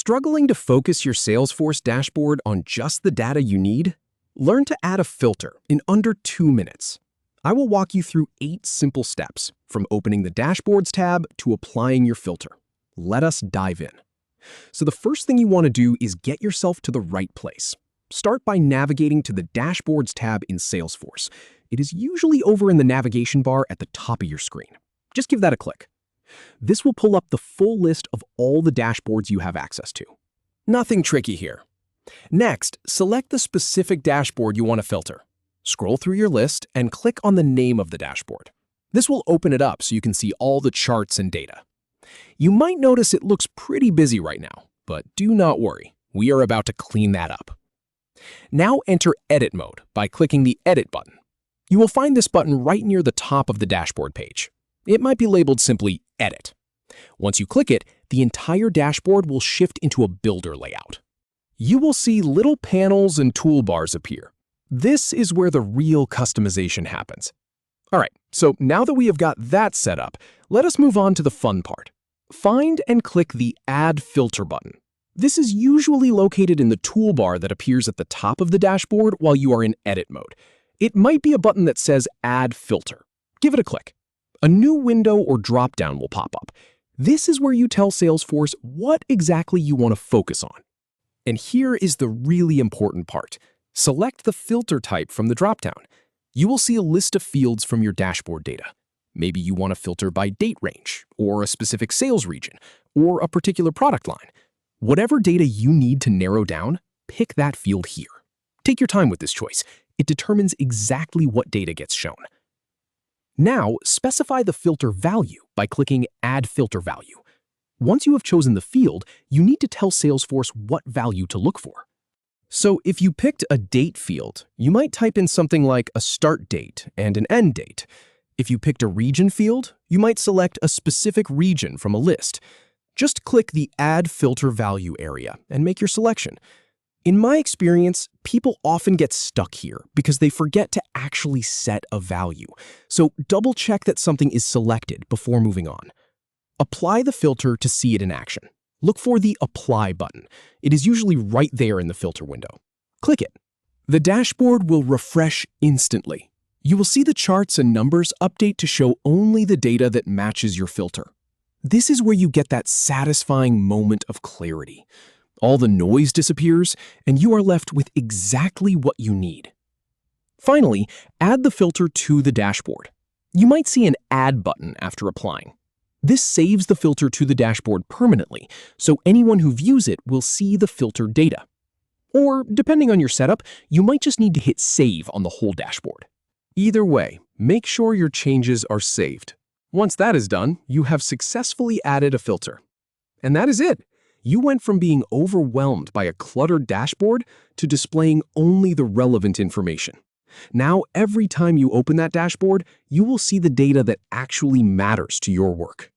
Struggling to focus your Salesforce dashboard on just the data you need? Learn to add a filter in under 2 minutes. I will walk you through 8 simple steps, from opening the Dashboards tab to applying your filter. Let us dive in. So the first thing you want to do is get yourself to the right place. Start by navigating to the Dashboards tab in Salesforce. It is usually over in the navigation bar at the top of your screen. Just give that a click. This will pull up the full list of all the dashboards you have access to. Nothing tricky here. Next, select the specific dashboard you want to filter. Scroll through your list and click on the name of the dashboard. This will open it up so you can see all the charts and data. You might notice it looks pretty busy right now, but do not worry. We are about to clean that up. Now enter Edit mode by clicking the Edit button. You will find this button right near the top of the dashboard page. It might be labeled simply Edit. Once you click it, the entire dashboard will shift into a builder layout. You will see little panels and toolbars appear. This is where the real customization happens. All right, so now that we have got that set up, let us move on to the fun part. Find and click the Add Filter button. This is usually located in the toolbar that appears at the top of the dashboard while you are in edit mode. It might be a button that says Add Filter. Give it a click. A new window or drop-down will pop up. This is where you tell Salesforce what exactly you want to focus on. And here is the really important part. Select the filter type from the drop-down. You will see a list of fields from your dashboard data. Maybe you want to filter by date range, or a specific sales region, or a particular product line. Whatever data you need to narrow down, pick that field here. Take your time with this choice. It determines exactly what data gets shown. Now, specify the filter value by clicking Add Filter Value. Once you have chosen the field, you need to tell Salesforce what value to look for. So if you picked a date field, you might type in something like a start date and an end date. If you picked a region field, you might select a specific region from a list. Just click the Add Filter Value area and make your selection. In my experience, people often get stuck here because they forget to actually set a value. So double-check that something is selected before moving on. Apply the filter to see it in action. Look for the Apply button. It is usually right there in the filter window. Click it. The dashboard will refresh instantly. You will see the charts and numbers update to show only the data that matches your filter. This is where you get that satisfying moment of clarity. All the noise disappears, and you are left with exactly what you need. Finally, add the filter to the dashboard. You might see an Add button after applying. This saves the filter to the dashboard permanently, so anyone who views it will see the filtered data. Or, depending on your setup, you might just need to hit Save on the whole dashboard. Either way, make sure your changes are saved. Once that is done, you have successfully added a filter. And that is it. You went from being overwhelmed by a cluttered dashboard to displaying only the relevant information. Now, every time you open that dashboard, you will see the data that actually matters to your work.